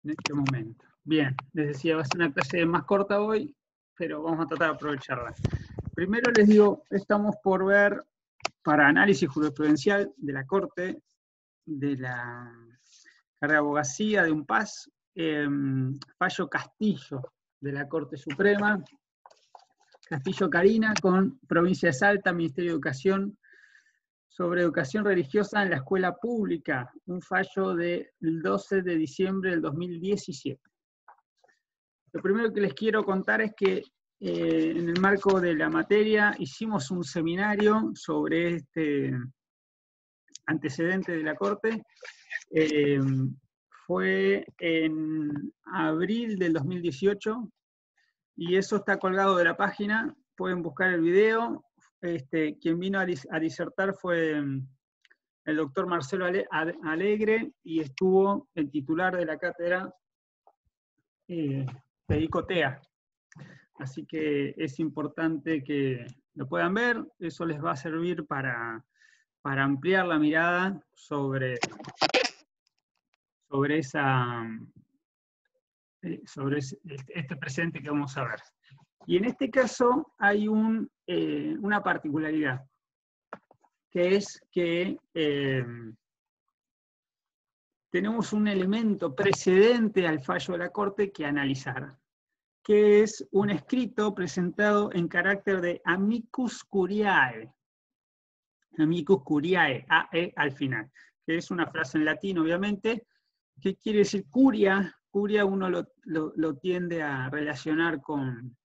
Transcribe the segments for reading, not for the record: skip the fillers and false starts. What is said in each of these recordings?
en este momento. Bien, les decía, va a ser una clase más corta hoy, pero vamos a tratar de aprovecharla. Primero les digo, estamos por ver, para análisis jurisprudencial de la Corte, de la carrera de abogacía, de un PAS, fallo Castillo de la Corte Suprema, Castillo Carina con Provincia de Salta, Ministerio de Educación, sobre educación religiosa en la escuela pública, un fallo del 12 de diciembre del 2017. Lo primero que les quiero contar es que en el marco de la materia hicimos un seminario sobre este antecedente de la Corte. Fue en abril del 2018 y eso está colgado de la página. Pueden buscar el video. Quien vino a disertar fue el doctor Marcelo Alegre y estuvo el titular de la cátedra, Federico Tea. Así que es importante que lo puedan ver. Eso les va a servir para ampliar la mirada sobre este presente que vamos a ver. Y en este caso hay una particularidad, que es que tenemos un elemento precedente al fallo de la Corte que analizar, que es un escrito presentado en carácter de amicus curiae, AE al final, que es una frase en latín, obviamente. ¿Qué quiere decir curia? Curia uno lo tiende a relacionar con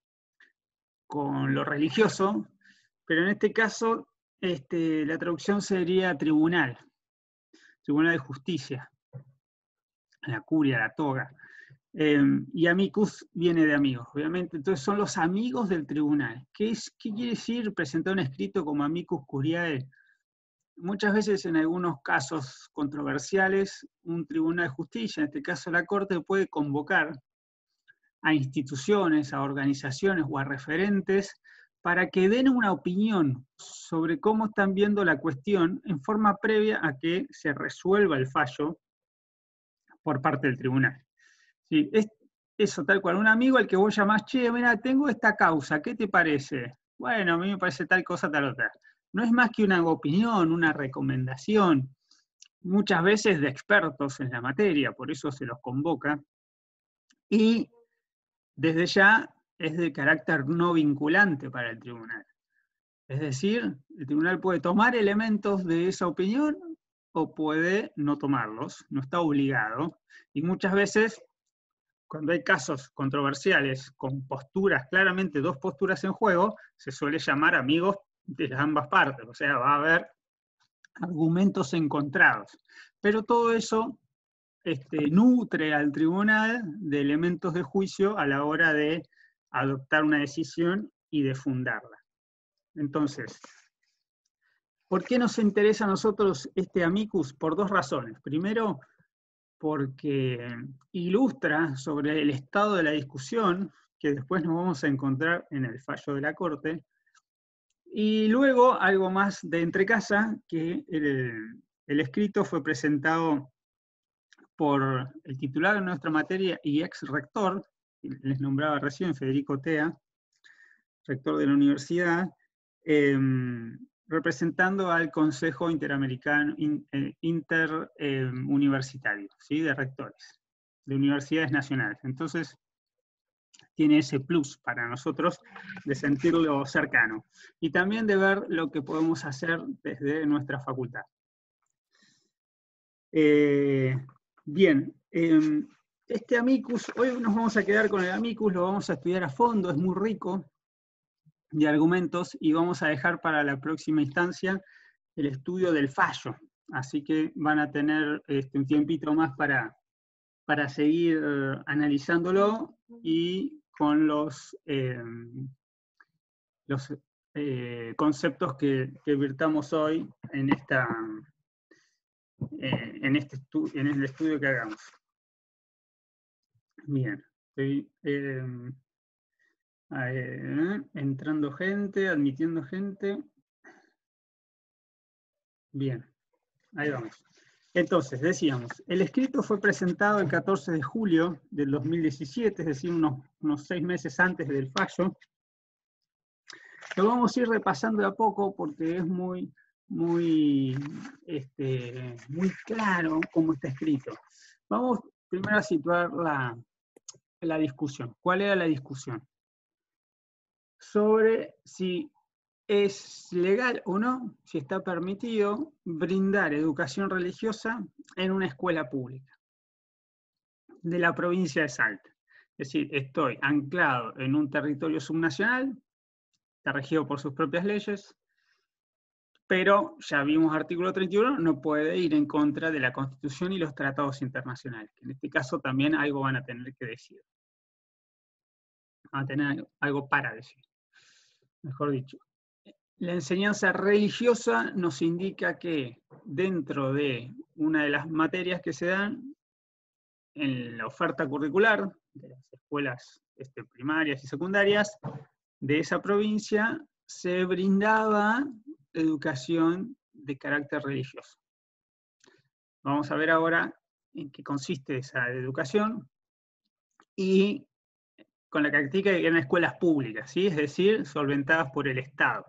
lo religioso, pero en este caso la traducción sería tribunal de justicia, la curia, la toga. Y amicus viene de amigos, obviamente. Entonces son los amigos del tribunal. ¿Qué quiere decir presentar un escrito como amicus curiae? Muchas veces en algunos casos controversiales, un tribunal de justicia, en este caso la Corte, puede convocar a instituciones, a organizaciones o a referentes para que den una opinión sobre cómo están viendo la cuestión en forma previa a que se resuelva el fallo por parte del tribunal. Sí, es eso, tal cual. Un amigo al que vos llamás, che, mira, tengo esta causa, ¿qué te parece? Bueno, a mí me parece tal cosa, tal otra. No es más que una opinión, una recomendación, muchas veces de expertos en la materia, por eso se los convoca. Y desde ya es de carácter no vinculante para el tribunal. Es decir, el tribunal puede tomar elementos de esa opinión o puede no tomarlos, no está obligado. Y muchas veces, cuando hay casos controversiales con posturas, claramente dos posturas en juego, se suele llamar amigos de ambas partes, o sea, va a haber argumentos encontrados. Pero todo eso nutre al tribunal de elementos de juicio a la hora de adoptar una decisión y de fundarla. Entonces, ¿por qué nos interesa a nosotros este amicus? Por dos razones. Primero, porque ilustra sobre el estado de la discusión, que después nos vamos a encontrar en el fallo de la Corte, y luego algo más de entrecasa, que el escrito fue presentado por el titular de nuestra materia y ex rector, les nombraba recién, Federico Tea, rector de la universidad, representando al Consejo Interamericano Interuniversitario, ¿sí? De rectores, de universidades nacionales. Entonces, tiene ese plus para nosotros de sentirlo cercano y también de ver lo que podemos hacer desde nuestra facultad. Bien, este amicus, hoy nos vamos a quedar con el amicus, lo vamos a estudiar a fondo, es muy rico de argumentos y vamos a dejar para la próxima instancia el estudio del fallo. Así que van a tener un tiempito más para seguir analizándolo y con los conceptos que virtamos hoy en en el estudio que hagamos. Bien, estoy entrando gente, admitiendo gente. Bien, ahí vamos. Entonces, decíamos, el escrito fue presentado el 14 de julio del 2017, es decir, unos 6 meses antes del fallo. Lo vamos a ir repasando de a poco porque es muy claro cómo está escrito. Vamos primero a situar la discusión. ¿Cuál era la discusión? Sobre si es legal o no, si está permitido brindar educación religiosa en una escuela pública de la provincia de Salta. Es decir, estoy anclado en un territorio subnacional, está regido por sus propias leyes, pero ya vimos artículo 31, no puede ir en contra de la Constitución y los tratados internacionales, que en este caso también algo van a tener que decir. Van a tener algo para decir, mejor dicho. La enseñanza religiosa nos indica que dentro de una de las materias que se dan en la oferta curricular de las escuelas primarias y secundarias de esa provincia, se brindaba educación de carácter religioso. Vamos a ver ahora en qué consiste esa educación y con la característica de que eran escuelas públicas, ¿sí? Es decir, solventadas por el Estado.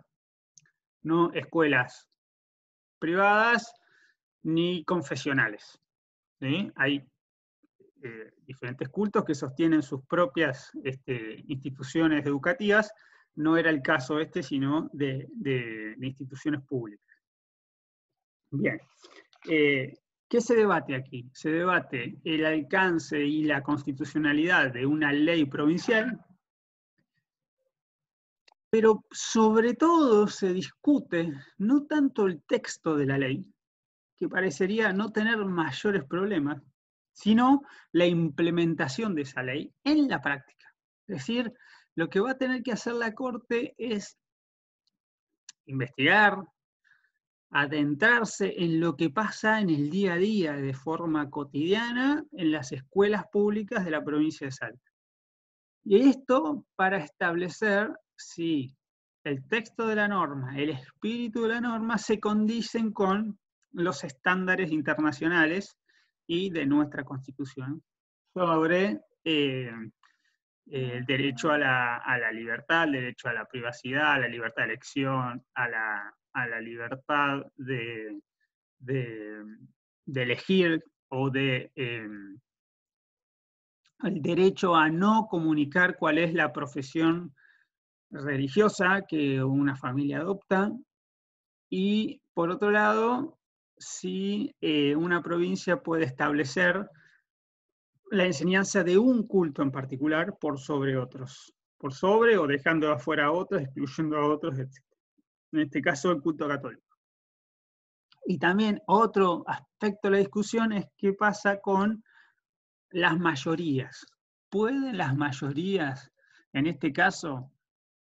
No escuelas privadas ni confesionales, ¿sí? Hay diferentes cultos que sostienen sus propias instituciones educativas. No era el caso sino de instituciones públicas. Bien. ¿Qué se debate aquí? Se debate el alcance y la constitucionalidad de una ley provincial, pero sobre todo se discute no tanto el texto de la ley, que parecería no tener mayores problemas, sino la implementación de esa ley en la práctica. Es decir, lo que va a tener que hacer la Corte es investigar, adentrarse en lo que pasa en el día a día de forma cotidiana en las escuelas públicas de la provincia de Salta. Y esto para establecer si el texto de la norma, el espíritu de la norma se condicen con los estándares internacionales y de nuestra Constitución sobre el derecho a la libertad, el derecho a la privacidad, a la libertad de elección, a la libertad de elegir o el derecho a no comunicar cuál es la profesión religiosa que una familia adopta, y por otro lado, si una provincia puede establecer la enseñanza de un culto en particular por sobre otros, por sobre o dejando afuera a otros, excluyendo a otros, etc. En este caso, el culto católico. Y también otro aspecto de la discusión es qué pasa con las mayorías. ¿Pueden las mayorías, en este caso,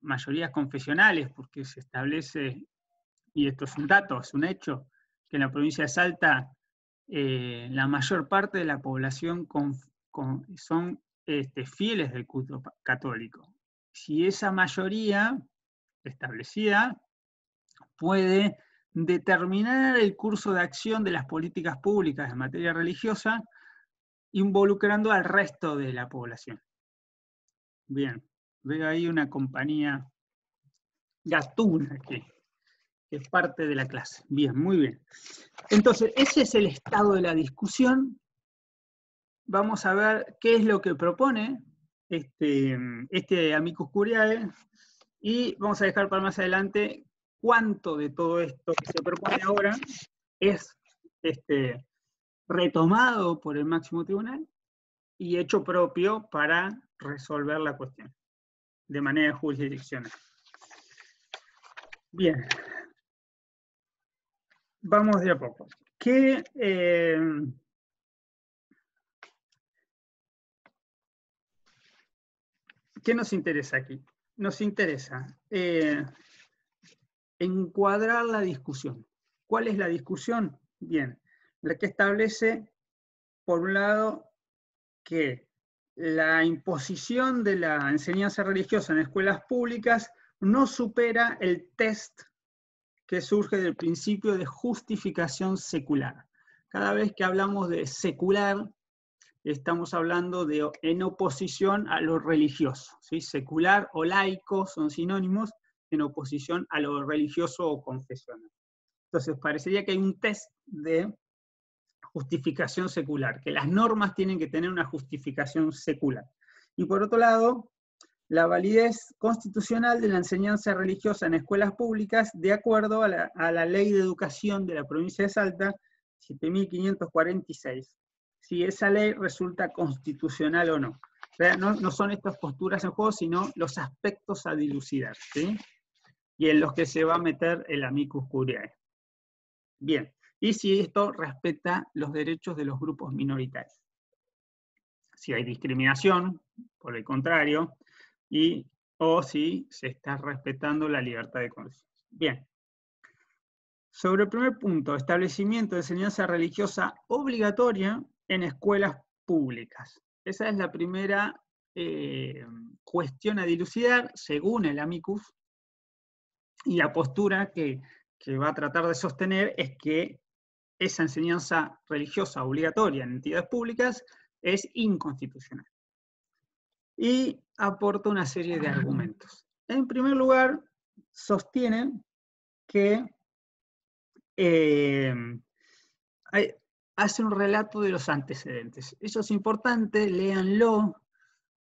mayorías confesionales, porque se establece, y esto es un dato, es un hecho, que en la provincia de Salta la mayor parte de la población son fieles del culto católico? Si esa mayoría establecida puede determinar el curso de acción de las políticas públicas en materia religiosa, involucrando al resto de la población. Bien, veo ahí una compañía gatuna que es parte de la clase. Bien, muy bien. Entonces, ese es el estado de la discusión. Vamos a ver qué es lo que propone este amicus curiae, y vamos a dejar para más adelante cuánto de todo esto que se propone ahora es retomado por el máximo tribunal y hecho propio para resolver la cuestión de manera jurisdiccional. Bien, vamos de a poco. ¿Qué nos interesa aquí? Nos interesa encuadrar la discusión. ¿Cuál es la discusión? Bien, la que establece, por un lado, que la imposición de la enseñanza religiosa en escuelas públicas no supera el test que surge del principio de justificación secular. Cada vez que hablamos de secular, estamos hablando de en oposición a lo religioso, ¿sí? Secular o laico son sinónimos en oposición a lo religioso o confesional. Entonces, parecería que hay un test de justificación secular, que las normas tienen que tener una justificación secular. Y por otro lado, la validez constitucional de la enseñanza religiosa en escuelas públicas de acuerdo a la Ley de Educación de la provincia de Salta, 7546. Si esa ley resulta constitucional o no. O sea, no son estas posturas en juego, sino los aspectos a dilucidar, ¿sí? Y en los que se va a meter el amicus curiae. Bien, y si esto respeta los derechos de los grupos minoritarios. Si hay discriminación, por el contrario, o si se está respetando la libertad de conciencia. Bien. Sobre el primer punto, establecimiento de enseñanza religiosa obligatoria en escuelas públicas. Esa es la primera cuestión a dilucidar, según el amicus, y la postura que va a tratar de sostener es que esa enseñanza religiosa obligatoria en entidades públicas es inconstitucional. Y aporta una serie de argumentos. En primer lugar, sostiene que hace un relato de los antecedentes. Eso es importante, léanlo.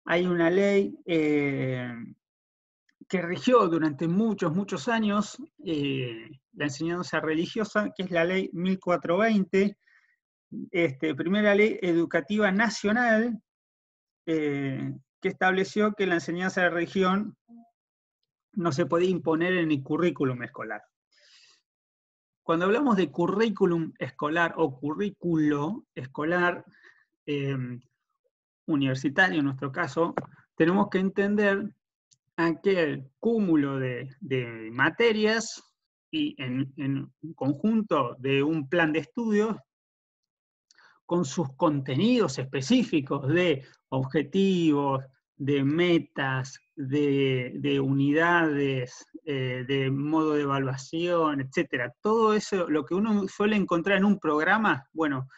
Hay una ley que rigió durante muchos años la enseñanza religiosa, que es la ley 1420, primera ley educativa nacional, que estableció que la enseñanza de religión no se podía imponer en el currículum escolar. Cuando hablamos de currículum escolar o currículo escolar universitario, en nuestro caso, tenemos que entender aquel cúmulo de materias y en conjunto de un plan de estudios con sus contenidos específicos de objetivos, de metas, de unidades, de modo de evaluación, etc. Todo eso, lo que uno suele encontrar en un programa, bueno,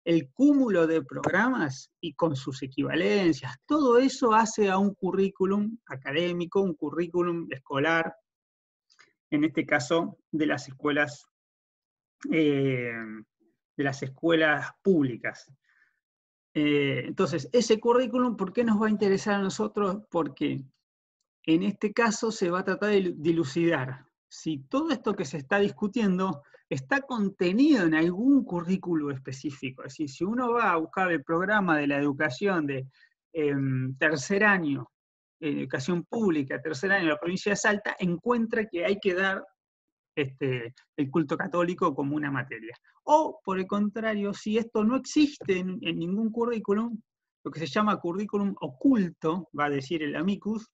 el cúmulo de programas y con sus equivalencias, todo eso hace a un currículum académico, un currículum escolar, en este caso de las escuelas públicas. Entonces, ese currículum, ¿por qué nos va a interesar a nosotros? Porque en este caso se va a tratar de dilucidar si todo esto que se está discutiendo está contenido en algún currículo específico. Es decir, si uno va a buscar el programa de la educación de tercer año, educación pública, tercer año de la provincia de Salta, encuentra que hay que dar el culto católico como una materia. O, por el contrario, si esto no existe en ningún currículum, lo que se llama currículum oculto, va a decir el amicus,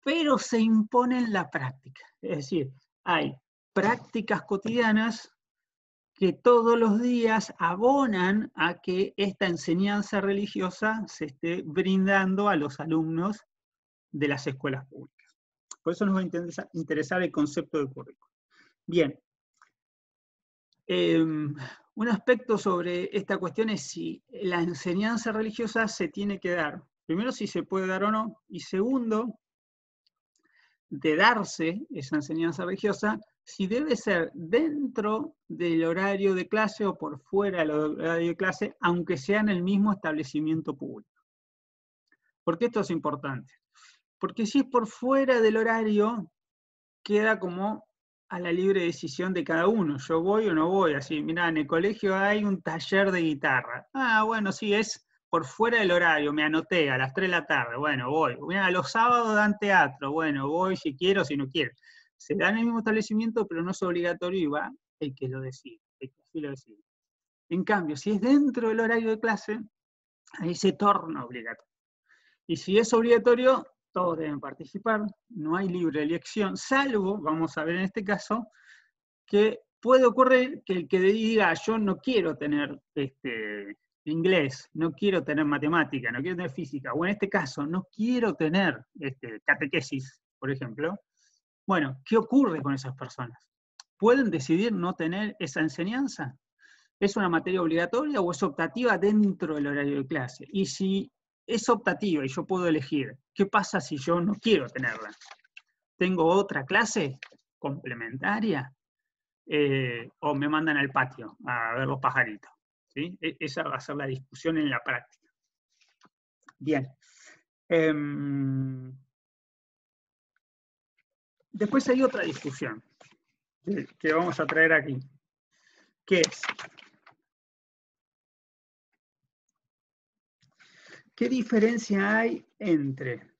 pero se impone en la práctica. Es decir, hay prácticas cotidianas que todos los días abonan a que esta enseñanza religiosa se esté brindando a los alumnos de las escuelas públicas. Por eso nos va a interesar el concepto de currículum. Bien. Un aspecto sobre esta cuestión es si la enseñanza religiosa se tiene que dar. Primero, si se puede dar o no. Y segundo, de darse esa enseñanza religiosa, si debe ser dentro del horario de clase o por fuera del horario de clase, aunque sea en el mismo establecimiento público. ¿Por qué esto es importante? Porque si es por fuera del horario, queda como a la libre decisión de cada uno. Yo voy o no voy. Así, mirá, en el colegio hay un taller de guitarra. Ah, bueno, sí, es por fuera del horario, me anoté a las 3 de la tarde, bueno, voy. Mirá, los sábados dan teatro, bueno, voy si quiero, si no quiero. Se da en el mismo establecimiento, pero no es obligatorio y va el que lo decide, el que así lo decide. En cambio, si es dentro del horario de clase, ahí se torna obligatorio. Y si es obligatorio, todos deben participar, no hay libre elección, salvo, vamos a ver en este caso, que puede ocurrir que el que diga, yo no quiero tener inglés, no quiero tener matemática, no quiero tener física, o en este caso, no quiero tener catequesis, por ejemplo. Bueno, ¿qué ocurre con esas personas? ¿Pueden decidir no tener esa enseñanza? ¿Es una materia obligatoria o es optativa dentro del horario de clase? Y si es optativa y yo puedo elegir, ¿qué pasa si yo no quiero tenerla? ¿Tengo otra clase complementaria? O me mandan al patio a ver los pajaritos. ¿Sí? Esa va a ser la discusión en la práctica. Bien. Después hay otra discusión que vamos a traer aquí, que es, ¿qué diferencia hay entre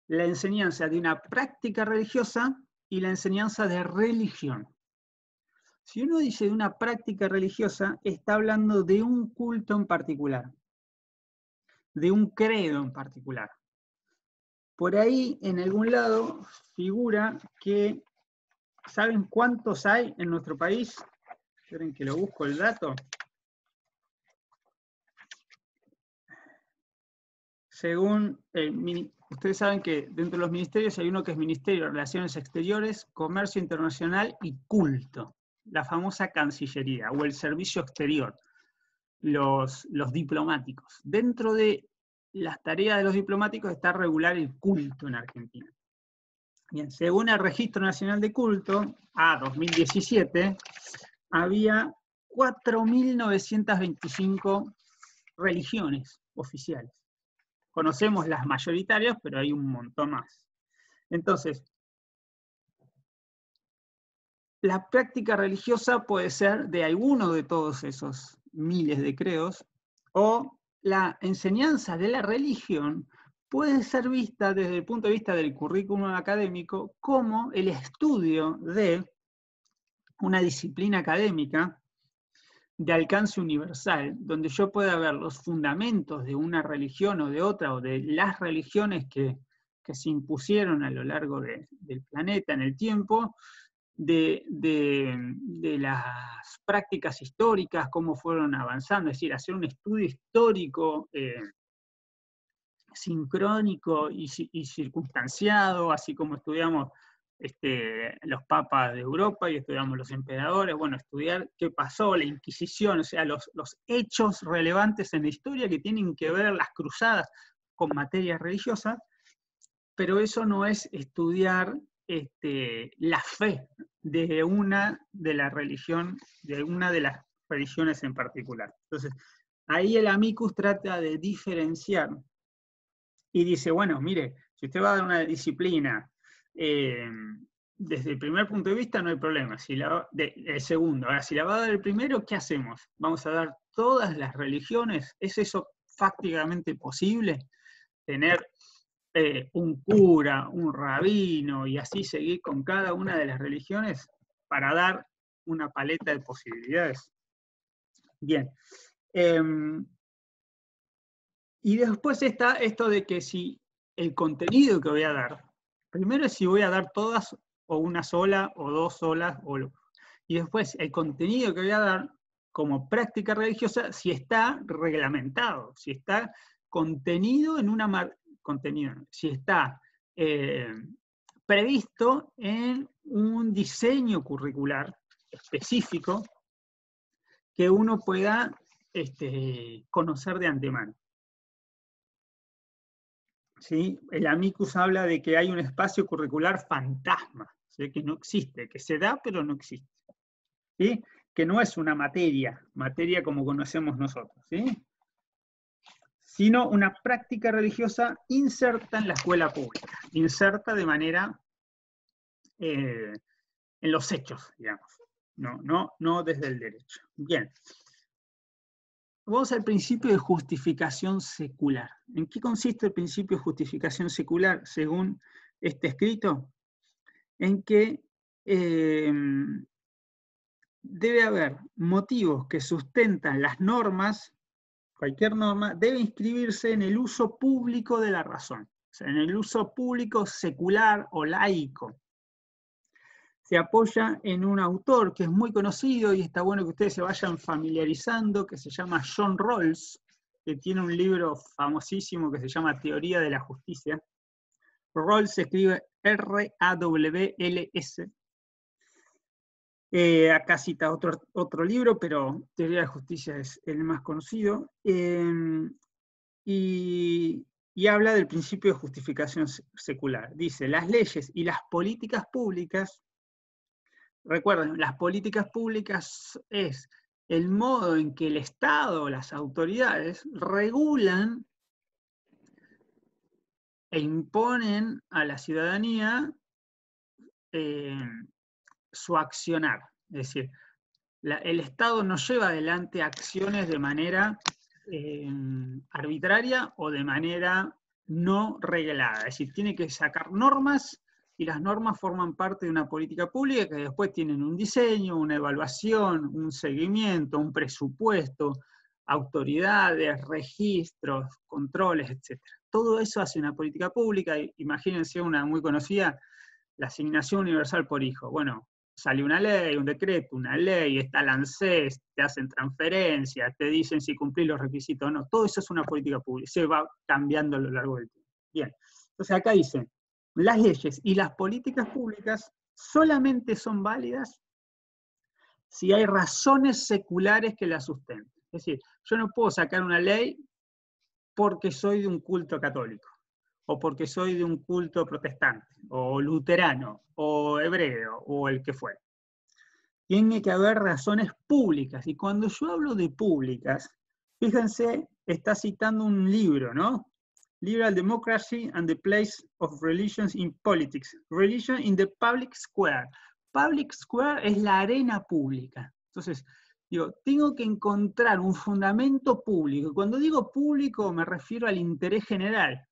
la enseñanza de una práctica religiosa y la enseñanza de religión? Si uno dice de una práctica religiosa, está hablando de un culto en particular, de un credo en particular. Por ahí, en algún lado, figura que, ¿saben cuántos hay en nuestro país? Esperen que lo busco el dato. Según, ustedes saben que dentro de los ministerios hay uno que es Ministerio de Relaciones Exteriores, Comercio Internacional y Culto, la famosa Cancillería o el Servicio Exterior, los diplomáticos. Dentro de las tareas de los diplomáticos está regular el culto en Argentina. Bien, según el Registro Nacional de Culto, a 2017, había 4.925 religiones oficiales. Conocemos las mayoritarias, pero hay un montón más. Entonces, la práctica religiosa puede ser de alguno de todos esos miles de credos, o la enseñanza de la religión puede ser vista desde el punto de vista del currículum académico como el estudio de una disciplina académica de alcance universal, donde yo pueda ver los fundamentos de una religión o de otra, o de las religiones que se impusieron a lo largo del planeta en el tiempo, de las prácticas históricas, cómo fueron avanzando, es decir, hacer un estudio histórico sincrónico y circunstanciado, así como estudiamos los papas de Europa y estudiamos los emperadores, bueno, estudiar qué pasó, la Inquisición, o sea, los hechos relevantes en la historia que tienen que ver las cruzadas con materias religiosas, pero eso no es estudiar la fe de una de las religiones en particular. Entonces, ahí el amicus trata de diferenciar y dice, bueno, mire, si usted va a dar una disciplina desde el primer punto de vista no hay problema, el segundo, ahora si la va a dar el primero, ¿qué hacemos? ¿Vamos a dar todas las religiones? ¿Es eso fácticamente posible? Tener un cura, un rabino y así seguir con cada una de las religiones para dar una paleta de posibilidades. Bien. Y después está esto de que si el contenido que voy a dar, primero es si voy a dar todas o una sola o dos solas, y después el contenido que voy a dar como práctica religiosa, si está reglamentado, si está contenido en si está previsto en un diseño curricular específico que uno pueda conocer de antemano. ¿Sí? El amicus habla de que hay un espacio curricular fantasma, ¿sí? Que no existe, que se da pero no existe. ¿Sí? Que no es una materia como conocemos nosotros, ¿sí? Sino una práctica religiosa inserta en la escuela pública, inserta de manera en los hechos, digamos, no desde el derecho. Bien. Vamos al principio de justificación secular. ¿En qué consiste el principio de justificación secular según este escrito? En que debe haber motivos que sustentan las normas, cualquier norma, debe inscribirse en el uso público de la razón, o sea, en el uso público secular o laico. Se apoya en un autor que es muy conocido y está bueno que ustedes se vayan familiarizando, que se llama John Rawls, que tiene un libro famosísimo que se llama Teoría de la Justicia. Rawls se escribe R-A-W-L-S. Acá cita otro libro, pero Teoría de Justicia es el más conocido, y habla del principio de justificación secular. Dice, las leyes y las políticas públicas, recuerden, las políticas públicas es el modo en que el Estado, las autoridades, regulan e imponen a la ciudadanía su accionar. Es decir, el Estado no lleva adelante acciones de manera arbitraria o de manera no reglada. Es decir, tiene que sacar normas y las normas forman parte de una política pública que después tienen un diseño, una evaluación, un seguimiento, un presupuesto, autoridades, registros, controles, etc. Todo eso hace una política pública. Imagínense una muy conocida, la asignación universal por hijo. Bueno, sale una ley, un decreto, una ley, está el ANSES, te hacen transferencias, te dicen si cumplís los requisitos o no. Todo eso es una política pública, se va cambiando a lo largo del tiempo. Bien, entonces acá dice, las leyes y las políticas públicas solamente son válidas si hay razones seculares que las sustenten. Es decir, yo no puedo sacar una ley porque soy de un culto católico, o porque soy de un culto protestante, o luterano, o hebreo, o el que fuera. Tiene que haber razones públicas, y cuando yo hablo de públicas, fíjense, está citando un libro, ¿no? Liberal Democracy and the Place of Religions in Politics. Religion in the Public Square. Public Square es la arena pública. Entonces, digo, tengo que encontrar un fundamento público. Cuando digo público me refiero al interés general,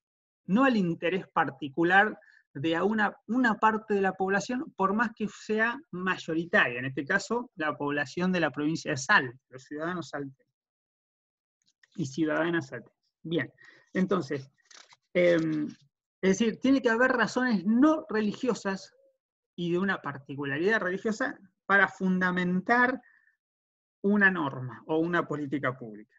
no al interés particular de una parte de la población, por más que sea mayoritaria, en este caso, la población de la provincia de Salta, los ciudadanos salteños y ciudadanas salteñas. Bien, entonces, es decir, tiene que haber razones no religiosas y de una particularidad religiosa para fundamentar una norma o una política pública.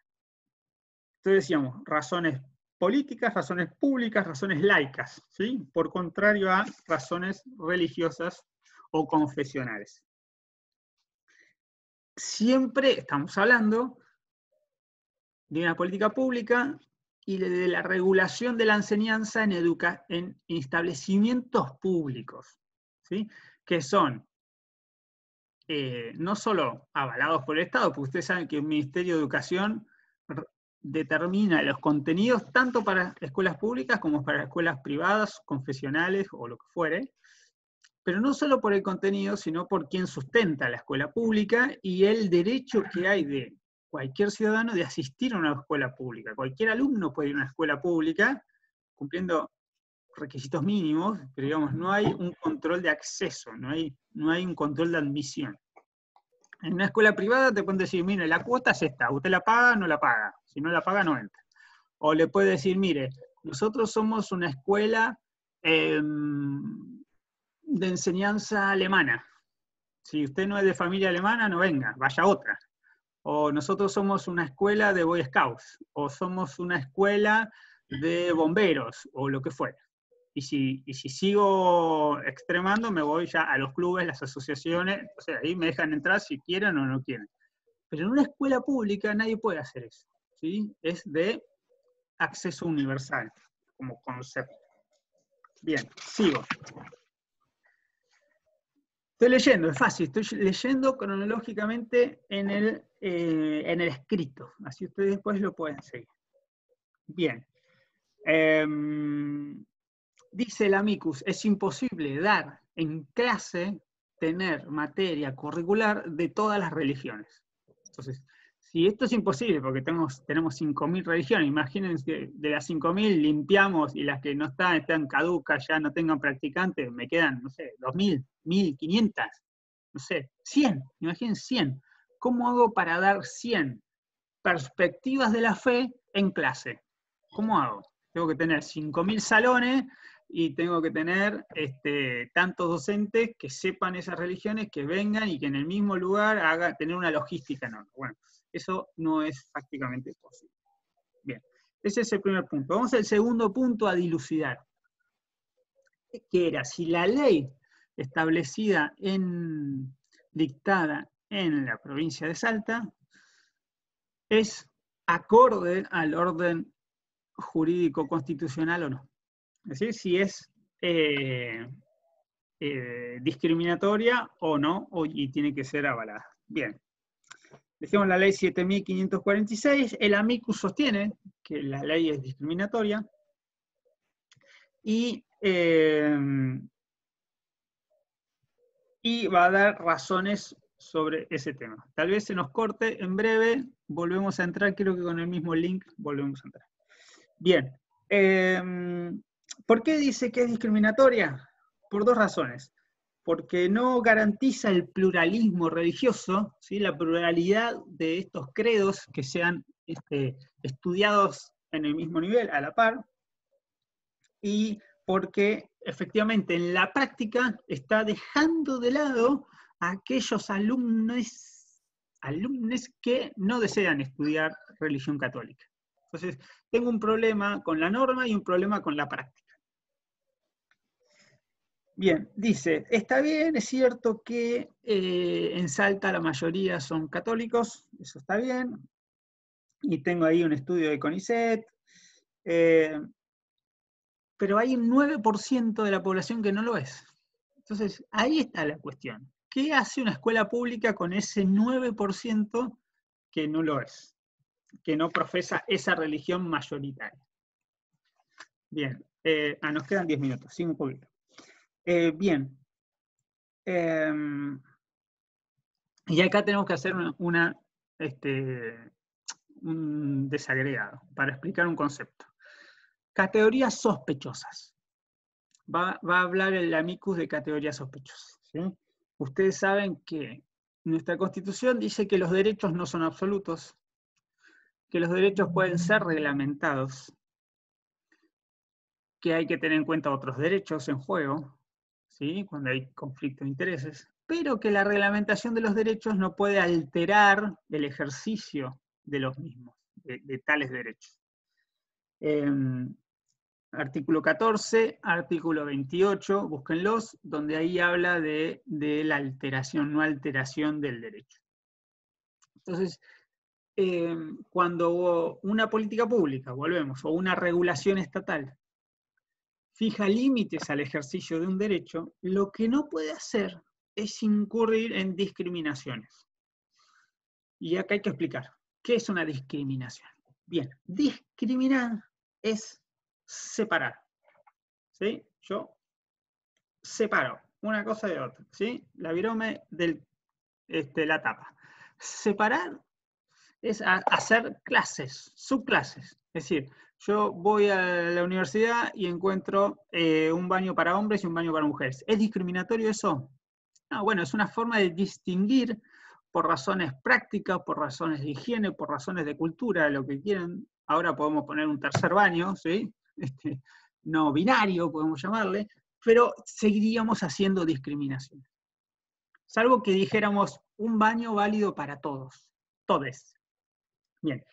Entonces decíamos, razones políticas, razones públicas, razones laicas, ¿sí? Por contrario a razones religiosas o confesionales. Siempre estamos hablando de una política pública y de la regulación de la enseñanza en establecimientos públicos, ¿sí? Que son no solo avalados por el Estado, porque ustedes saben que el Ministerio de Educación determina los contenidos tanto para escuelas públicas como para escuelas privadas, confesionales o lo que fuere, pero no solo por el contenido, sino por quien sustenta la escuela pública y el derecho que hay de cualquier ciudadano de asistir a una escuela pública. Cualquier alumno puede ir a una escuela pública cumpliendo requisitos mínimos, pero digamos, no hay un control de acceso, no hay un control de admisión. En una escuela privada te pueden decir, mire, la cuota es esta, usted la paga, no la paga, si no la paga no entra. O le puede decir, mire, nosotros somos una escuela de enseñanza alemana. Si usted no es de familia alemana, no venga, vaya a otra. O nosotros somos una escuela de Boy Scouts, o somos una escuela de bomberos, o lo que fuera. Y si sigo extremando, me voy ya a los clubes, las asociaciones, o sea, ahí me dejan entrar si quieren o no quieren. Pero en una escuela pública nadie puede hacer eso, ¿sí? Es de acceso universal, como concepto. Bien, sigo. Estoy leyendo, es fácil, estoy leyendo cronológicamente en el escrito, así ustedes después lo pueden seguir. Bien. Dice el amicus, es imposible dar en clase, tener materia curricular de todas las religiones. Entonces, si esto es imposible, porque tenemos 5.000 religiones, imagínense, de las 5.000 limpiamos y las que no están caducas, ya no tengan practicantes, me quedan, no sé, 2.000, 1.500, no sé, 100, imaginen 100. ¿Cómo hago para dar 100 perspectivas de la fe en clase? ¿Cómo hago? Tengo que tener 5.000 salones y tengo que tener tantos docentes que sepan esas religiones, que vengan y que en el mismo lugar tener una logística enorme. Bueno, eso no es prácticamente posible. Bien, ese es el primer punto. Vamos al segundo punto a dilucidar. ¿Qué era? Si la ley establecida en dictada en la provincia de Salta es acorde al orden jurídico constitucional o no. Es decir, si es discriminatoria o no, y tiene que ser avalada. Bien. Decimos la ley 7.546, el amicus sostiene que la ley es discriminatoria y va a dar razones sobre ese tema. Tal vez se nos corte, en breve volvemos a entrar, creo que con el mismo link volvemos a entrar. Bien, ¿por qué dice que es discriminatoria? Por dos razones. Porque no garantiza el pluralismo religioso, ¿sí? La pluralidad de estos credos que sean estudiados en el mismo nivel, a la par, y porque efectivamente en la práctica está dejando de lado a aquellos alumnos que no desean estudiar religión católica. Entonces, tengo un problema con la norma y un problema con la práctica. Bien, dice, está bien, es cierto que en Salta la mayoría son católicos, eso está bien, y tengo ahí un estudio de CONICET, pero hay un 9% de la población que no lo es. Entonces, ahí está la cuestión. ¿Qué hace una escuela pública con ese 9% que no lo es? Que no profesa esa religión mayoritaria. Bien, nos quedan 10 minutos, sí, un poquito. Bien. Y acá tenemos que hacer un desagregado para explicar un concepto. Categorías sospechosas. Va a hablar el amicus de categorías sospechosas, ¿sí? Ustedes saben que nuestra Constitución dice que los derechos no son absolutos, que los derechos pueden ser reglamentados, que hay que tener en cuenta otros derechos en juego, ¿sí? Cuando hay conflicto de intereses, pero que la reglamentación de los derechos no puede alterar el ejercicio de los mismos, de tales derechos. Artículo 14, artículo 28, búsquenlos, donde ahí habla de la alteración, no alteración del derecho. Entonces, cuando una política pública, volvemos, o una regulación estatal, fija límites al ejercicio de un derecho, lo que no puede hacer es incurrir en discriminaciones. Y acá hay que explicar, ¿qué es una discriminación? Bien, discriminar es separar, ¿sí? Yo separo una cosa de otra, ¿sí? La virome de la tapa. Separar es hacer clases, subclases. Es decir, yo voy a la universidad y encuentro un baño para hombres y un baño para mujeres. ¿Es discriminatorio eso? No, bueno, es una forma de distinguir por razones prácticas, por razones de higiene, por razones de cultura, lo que quieran. Ahora podemos poner un tercer baño, ¿sí? No binario, podemos llamarle, pero seguiríamos haciendo discriminación. Salvo que dijéramos un baño válido para todos, todes. Bien,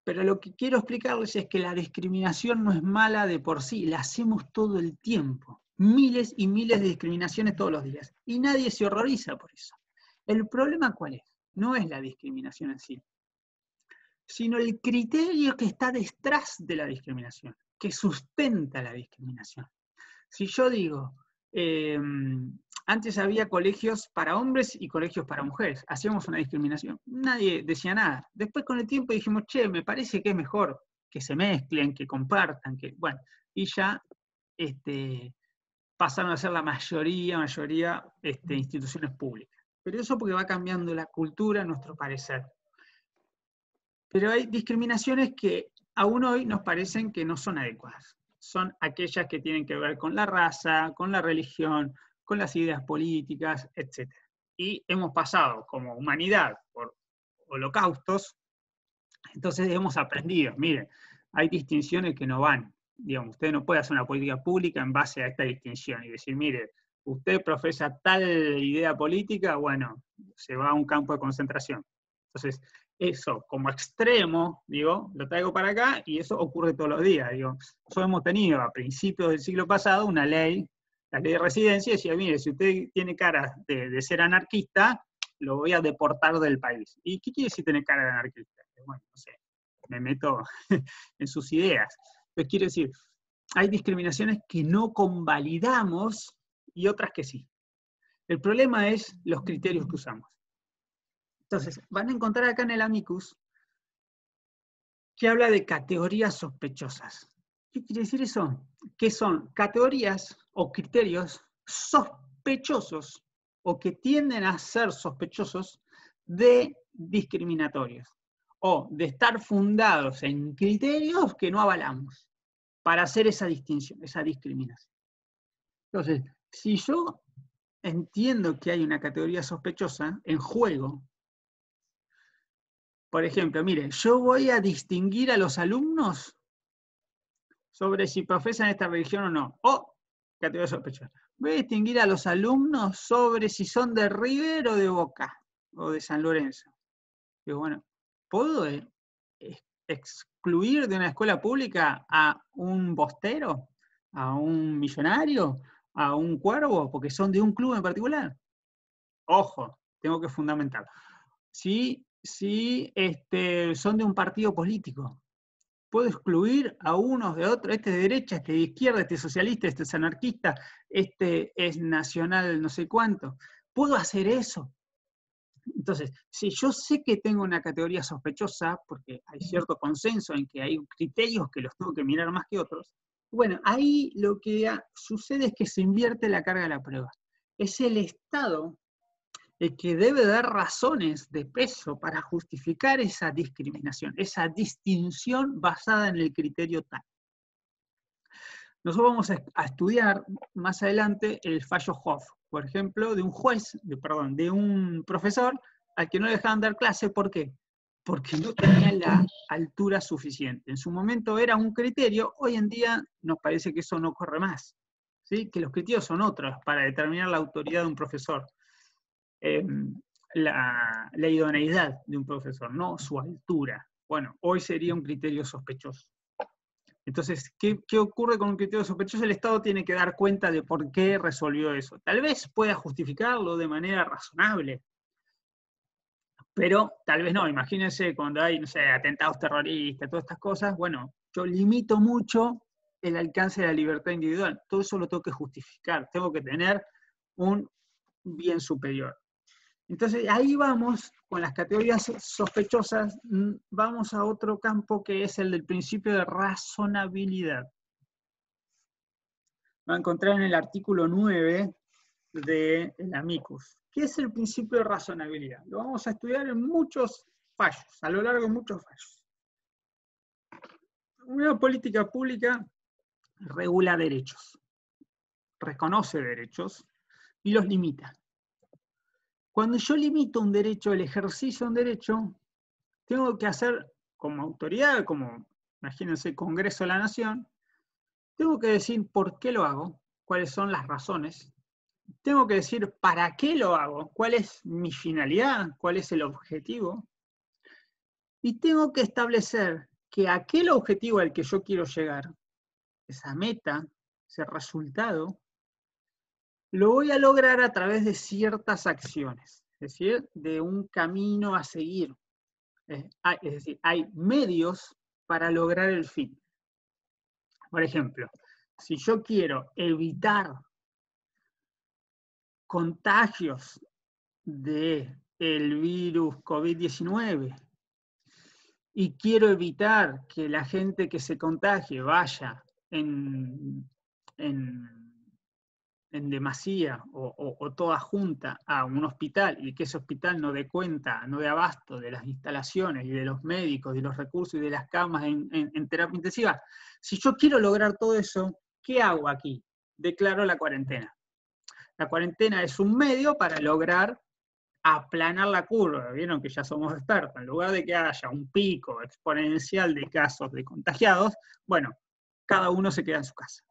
pero lo que quiero explicarles es que la discriminación no es mala de por sí, la hacemos todo el tiempo. Miles y miles de discriminaciones todos los días. Y nadie se horroriza por eso. ¿El problema cuál es? No es la discriminación en sí, sino el criterio que está detrás de la discriminación, que sustenta la discriminación. Si yo digo, antes había colegios para hombres y colegios para mujeres, hacíamos una discriminación, nadie decía nada. Después con el tiempo dijimos, che, me parece que es mejor que se mezclen, que compartan, que bueno, y ya pasaron a ser la mayoría instituciones públicas. Pero eso porque va cambiando la cultura a nuestro parecer. Pero hay discriminaciones que aún hoy nos parecen que no son adecuadas. Son aquellas que tienen que ver con la raza, con la religión, con las ideas políticas, etc. Y hemos pasado como humanidad por holocaustos, entonces hemos aprendido, miren, hay distinciones que no van. Digamos, usted no puede hacer una política pública en base a esta distinción y decir, mire, usted profesa tal idea política, bueno, se va a un campo de concentración. Entonces, eso como extremo, digo, lo traigo para acá y eso ocurre todos los días. Digo, nosotros hemos tenido a principios del siglo pasado una ley, la ley de residencia, decía, mire, si usted tiene cara de ser anarquista, lo voy a deportar del país. ¿Y qué quiere decir tener cara de anarquista? Bueno, no sé, me meto en sus ideas. Entonces quiere decir, hay discriminaciones que no convalidamos y otras que sí. El problema es los criterios que usamos. Entonces, van a encontrar acá en el amicus que habla de categorías sospechosas. ¿Qué quiere decir eso? Que son categorías o criterios sospechosos o que tienden a ser sospechosos de discriminatorios o de estar fundados en criterios que no avalamos para hacer esa distinción, esa discriminación. Entonces, si yo entiendo que hay una categoría sospechosa en juego, por ejemplo, mire, yo voy a distinguir a los alumnos sobre si profesan esta religión o no. O, categoría sospechosa. Voy a distinguir a los alumnos sobre si son de River o de Boca, o de San Lorenzo. Digo, bueno, ¿puedo excluir de una escuela pública a un bostero, a un millonario, a un cuervo, porque son de un club en particular? Ojo, tengo que fundamentar. Si son de un partido político, puedo excluir a unos de otros, este es de derecha, este de izquierda, este es socialista, este es anarquista, este es nacional no sé cuánto. ¿Puedo hacer eso? Entonces, si yo sé que tengo una categoría sospechosa, porque hay cierto consenso en que hay criterios que los tengo que mirar más que otros, bueno, ahí lo que sucede es que se invierte la carga de la prueba. Es el Estado el que debe dar razones de peso para justificar esa discriminación, esa distinción basada en el criterio tal. Nosotros vamos a estudiar más adelante el fallo Hoff, por ejemplo, de un juez, de un profesor al que no le dejaban dar clase. ¿Por qué? Porque no tenía la altura suficiente. En su momento era un criterio, hoy en día nos parece que eso no corre más, ¿sí? Que los criterios son otros para determinar la autoridad de un profesor. La idoneidad de un profesor, no su altura. Bueno, hoy sería un criterio sospechoso. Entonces, ¿qué ocurre con un criterio sospechoso? El Estado tiene que dar cuenta de por qué resolvió eso. Tal vez pueda justificarlo de manera razonable, pero tal vez no. Imagínense cuando hay, no sé, atentados terroristas, todas estas cosas. Bueno, yo limito mucho el alcance de la libertad individual. Todo eso lo tengo que justificar. Tengo que tener un bien superior. Entonces, ahí vamos, con las categorías sospechosas, vamos a otro campo que es el del principio de razonabilidad. Va a encontrar en el artículo 9 del amicus. ¿Qué es el principio de razonabilidad? Lo vamos a estudiar en muchos fallos, a lo largo de muchos fallos. Una política pública regula derechos, reconoce derechos y los limita. Cuando yo limito un derecho, el ejercicio de un derecho, tengo que hacer como autoridad, como, imagínense, Congreso de la Nación, tengo que decir por qué lo hago, cuáles son las razones, tengo que decir para qué lo hago, cuál es mi finalidad, cuál es el objetivo, y tengo que establecer que aquel objetivo al que yo quiero llegar, esa meta, ese resultado, lo voy a lograr a través de ciertas acciones, es decir, de un camino a seguir. Es decir, hay medios para lograr el fin. Por ejemplo, si yo quiero evitar contagios del virus COVID-19 y quiero evitar que la gente que se contagie vaya en demasía o toda junta a un hospital y que ese hospital no dé cuenta, no dé abasto de las instalaciones y de los médicos, de los recursos y de las camas en terapia intensiva. Si yo quiero lograr todo eso, ¿qué hago aquí? Declaro la cuarentena. La cuarentena es un medio para lograr aplanar la curva. Vieron que ya somos expertos. En lugar de que haya un pico exponencial de casos de contagiados, bueno, cada uno se queda en su casa.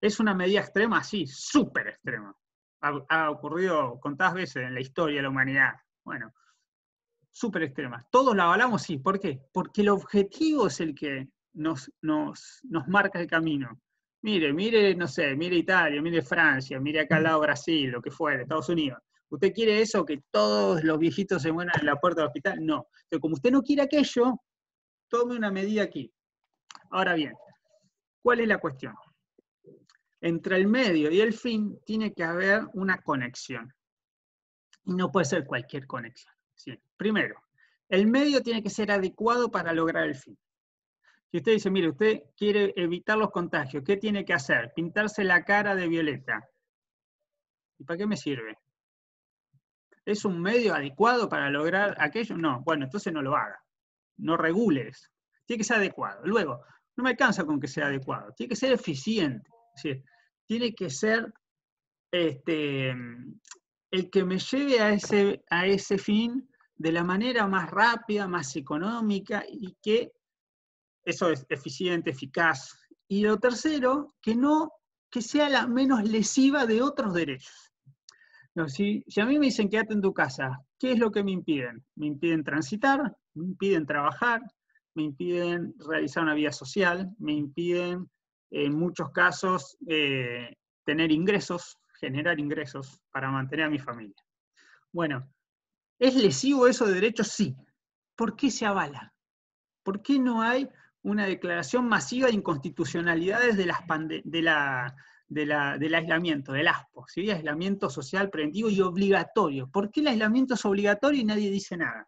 ¿Es una medida extrema? Sí, súper extrema. Ha ocurrido contadas veces en la historia de la humanidad. Bueno, súper extrema. ¿Todos la avalamos? Sí. ¿Por qué? Porque el objetivo es el que nos marca el camino. Mire, no sé, mire Italia, mire Francia, mire acá al lado Brasil, lo que fuera, Estados Unidos. ¿Usted quiere eso, que todos los viejitos se mueran en la puerta del hospital? No. Entonces, como usted no quiere aquello, tome una medida aquí. Ahora bien, ¿cuál es la cuestión? Entre el medio y el fin tiene que haber una conexión. Y no puede ser cualquier conexión. ¿Sí? Primero, el medio tiene que ser adecuado para lograr el fin. Si usted dice, mire, usted quiere evitar los contagios, ¿qué tiene que hacer? Pintarse la cara de violeta. ¿Y para qué me sirve? ¿Es un medio adecuado para lograr aquello? No, bueno, entonces no lo haga. No regule eso. Tiene que ser adecuado. Luego, no me alcanza con que sea adecuado, tiene que ser eficiente. Es decir, tiene que ser el que me lleve a ese fin de la manera más rápida, más económica, y que eso es eficiente, eficaz. Y lo tercero, que sea la menos lesiva de otros derechos. No, si a mí me dicen quédate en tu casa, ¿qué es lo que me impiden? Me impiden transitar, me impiden trabajar, me impiden realizar una vida social, me impiden, en muchos casos, tener ingresos, generar ingresos para mantener a mi familia. Bueno, ¿es lesivo eso de derechos? Sí. ¿Por qué se avala? ¿Por qué no hay una declaración masiva de inconstitucionalidades del aislamiento, del ASPO, ¿sí? Aislamiento social preventivo y obligatorio? ¿Por qué el aislamiento es obligatorio y nadie dice nada?